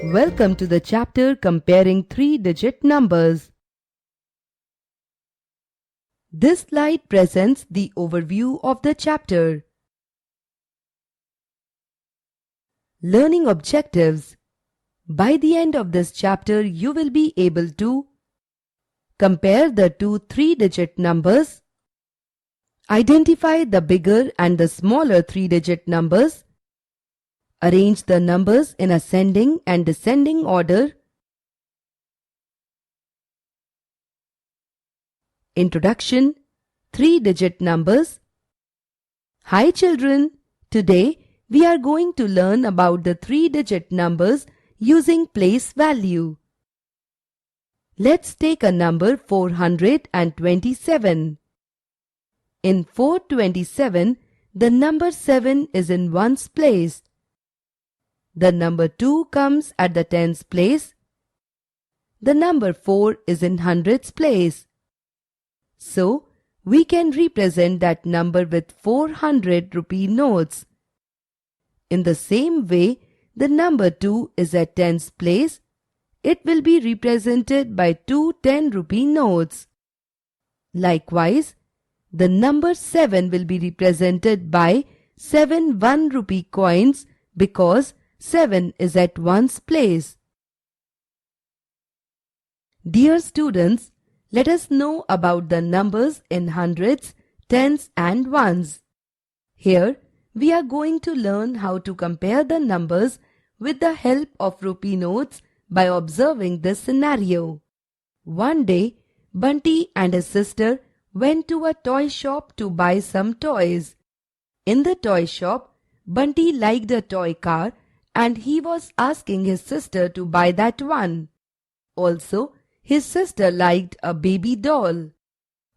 Welcome to the chapter comparing three-digit numbers. This slide presents the overview of the chapter. Learning objectives. By the end of this chapter, you will be able to compare the two three-digit numbers, identify the bigger and the smaller three-digit numbers, arrange the numbers in ascending and descending order. Introduction. Three-digit numbers. Hi children, today we are going to learn about the three-digit numbers using place value. Let's take a number 427. In 427, the number 7 is in ones place. The number 2 comes at the tens place. The number 4 is in hundreds place. So, we can represent that number with 400 rupee notes. In the same way, the number 2 is at tens place. It will be represented by two 10 rupee notes. Likewise, the number 7 will be represented by 7 1 rupee coins because 7 is at ones place. Dear students, let us know about the numbers in hundreds, tens and ones. Here, we are going to learn how to compare the numbers with the help of rupee notes by observing this scenario. One day, Bunty and his sister went to a toy shop to buy some toys. In the toy shop, Bunty liked a toy car and he was asking his sister to buy that one. Also, his sister liked a baby doll.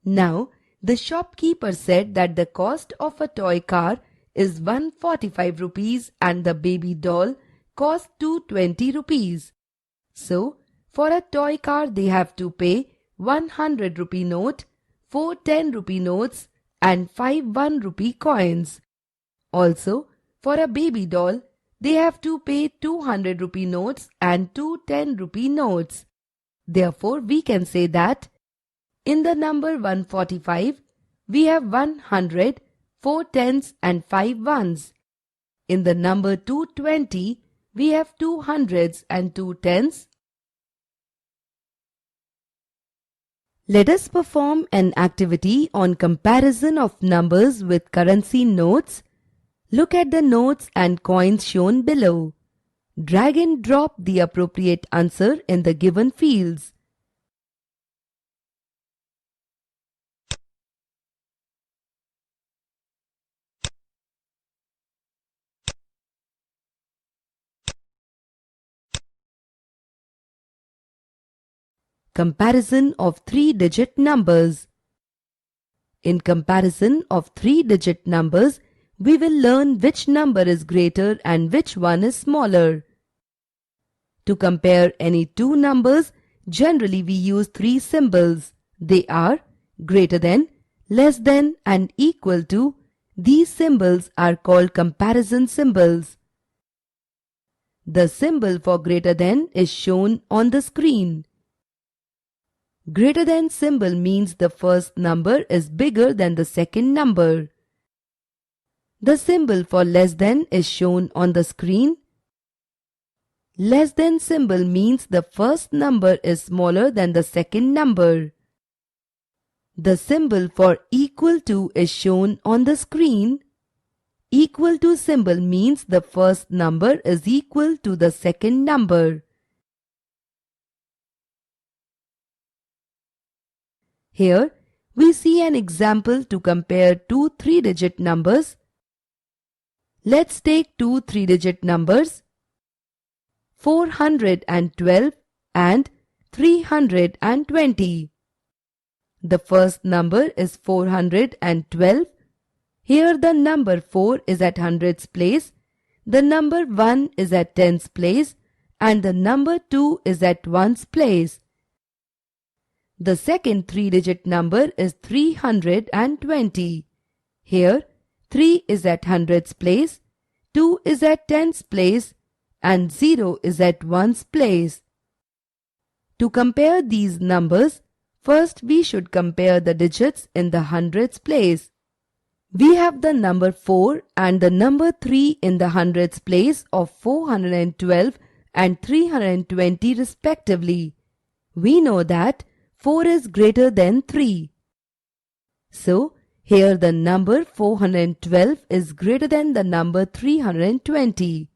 Now, the shopkeeper said that the cost of a toy car is 145 rupees and the baby doll costs 220 rupees. So, for a toy car they have to pay 100 rupee note, 4 10 rupee notes and 5 1 rupee coins. Also, for a baby doll, they have to pay 200 rupee notes and 2 10 rupee notes. Therefore, we can say that in the number 145, we have 100, 4 tens and 5 ones. In the number 220, we have 2 hundreds and 2 tens. Let us perform an activity on comparison of numbers with currency notes. Look at the notes and coins shown below. Drag and drop the appropriate answer in the given fields. Comparison of three-digit numbers. In comparison of three-digit numbers, we will learn which number is greater and which one is smaller. To compare any two numbers, generally we use three symbols. They are greater than, less than and equal to. These symbols are called comparison symbols. The symbol for greater than is shown on the screen. Greater than symbol means the first number is bigger than the second number. The symbol for less than is shown on the screen. Less than symbol means the first number is smaller than the second number. The symbol for equal to is shown on the screen. Equal to symbol means the first number is equal to the second number. Here, we see an example to compare two three-digit numbers. Let's take two three-digit numbers, 412 and 320. The first number is 412. Here the number 4 is at hundreds place, the number 1 is at tens place, and the number 2 is at ones place. The second three-digit number is 320. Here, 3 is at hundreds place, 2 is at tens place, and 0 is at ones place. To compare these numbers, first we should compare the digits in the hundreds place. We have the number 4 and the number 3 in the hundreds place of 412 and 320 respectively. We know that 4 is greater than 3. So, here the number 412 is greater than the number 320.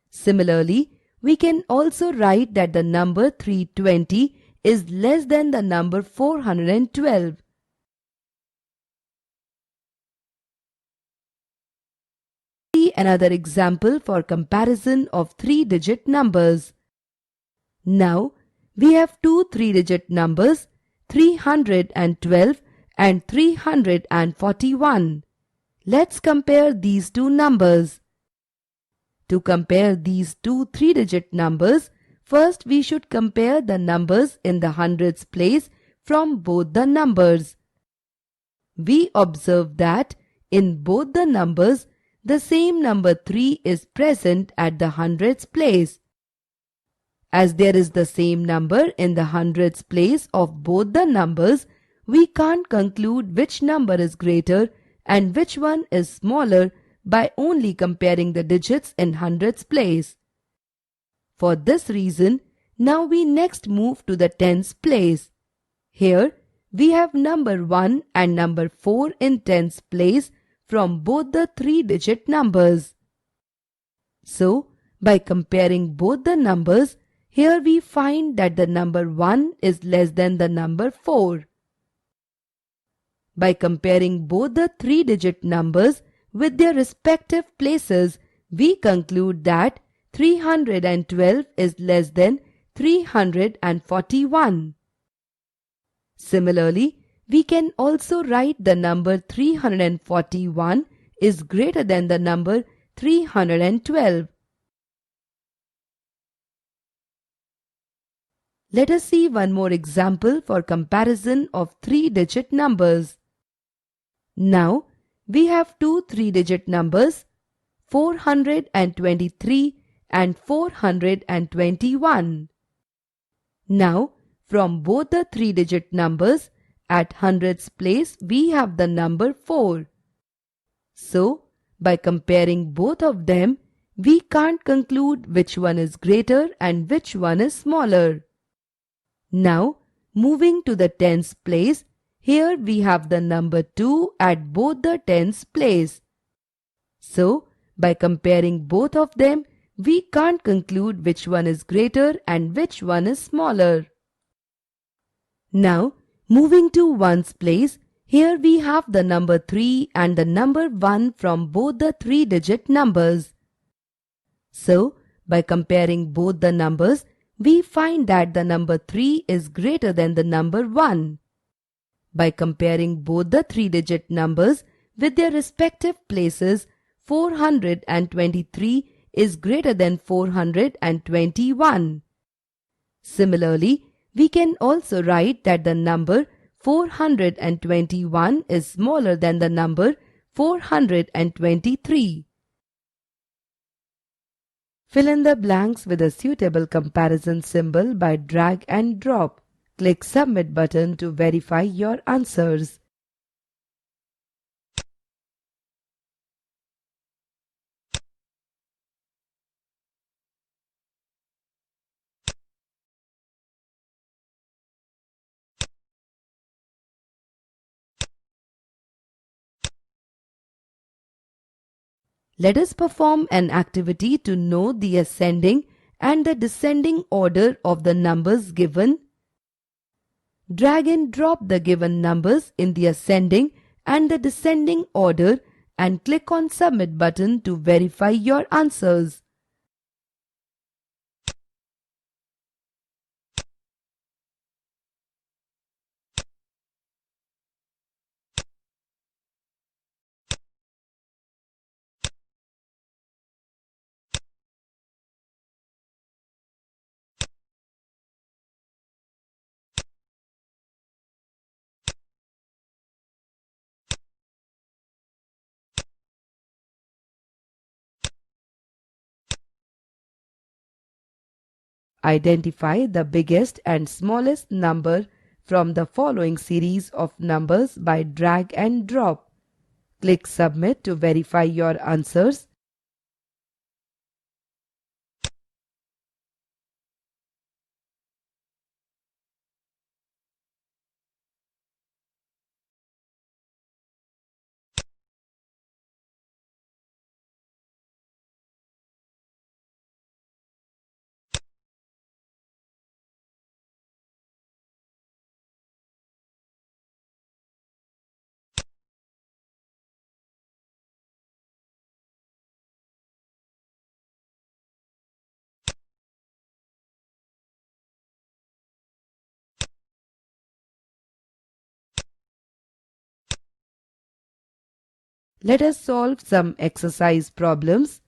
Similarly, we can also write that the number 320 is less than the number 412. See another example for comparison of 3-digit numbers. Now, we have two 3-digit numbers 312 and 341. Let's compare these two numbers. To compare these two 3-digit numbers, first we should compare the numbers in the hundreds place from both the numbers. We observe that in both the numbers, the same number 3 is present at the hundreds place. As there is the same number in the hundreds place of both the numbers, we can't conclude which number is greater and which one is smaller by only comparing the digits in hundreds place. For this reason, now we next move to the tens place. Here, we have number 1 and number 4 in tens place from both the 3-digit numbers. So, by comparing both the numbers, here we find that the number 1 is less than the number 4. By comparing both the 3-digit numbers with their respective places, we conclude that 312 is less than 341. Similarly, we can also write the number 341 is greater than the number 312. Let us see one more example for comparison of 3-digit numbers. Now, we have two 3-digit numbers 423 and 421. Now, from both the 3-digit numbers, at hundreds place we have the number 4. So, by comparing both of them, we can't conclude which one is greater and which one is smaller. Now, moving to the tens place, here we have the number 2 at both the tens place. So, by comparing both of them, we can't conclude which one is greater and which one is smaller. Now, moving to ones place, here we have the number 3 and the number 1 from both the 3-digit numbers. So, by comparing both the numbers, we find that the number 3 is greater than the number 1. By comparing both the 3-digit numbers with their respective places, 423 is greater than 421. Similarly, we can also write that the number 421 is smaller than the number 423. Fill in the blanks with a suitable comparison symbol by drag and drop. Click Submit button to verify your answers. Let us perform an activity to know the ascending and the descending order of the numbers given. Drag and drop the given numbers in the ascending and the descending order and click on Submit button to verify your answers. Identify the biggest and smallest number from the following series of numbers by drag and drop. Click Submit to verify your answers. Let us solve some exercise problems.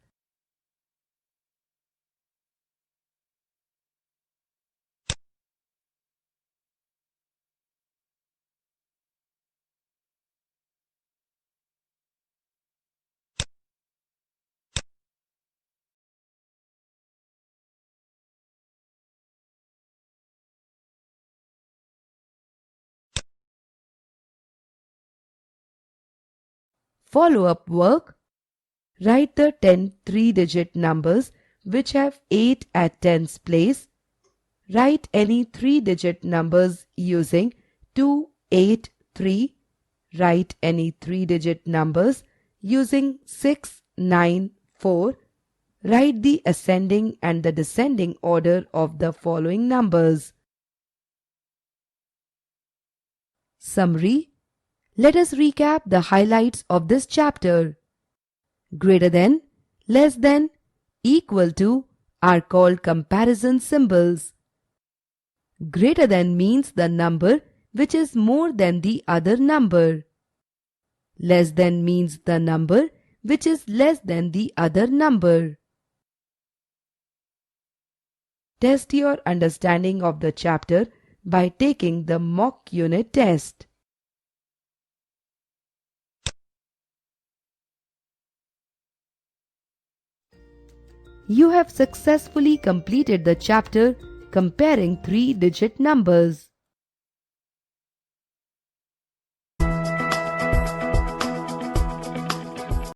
Follow-up work. Write the 10 three-digit numbers which have 8 at tens place. Write any three-digit numbers using 2, 8, 3. Write any three-digit numbers using 6, 9, 4. Write the ascending and the descending order of the following numbers. Summary. Let us recap the highlights of this chapter. Greater than, less than, equal to are called comparison symbols. Greater than means the number which is more than the other number. Less than means the number which is less than the other number. Test your understanding of the chapter by taking the mock unit test. You have successfully completed the chapter Comparing Three-Digit Numbers.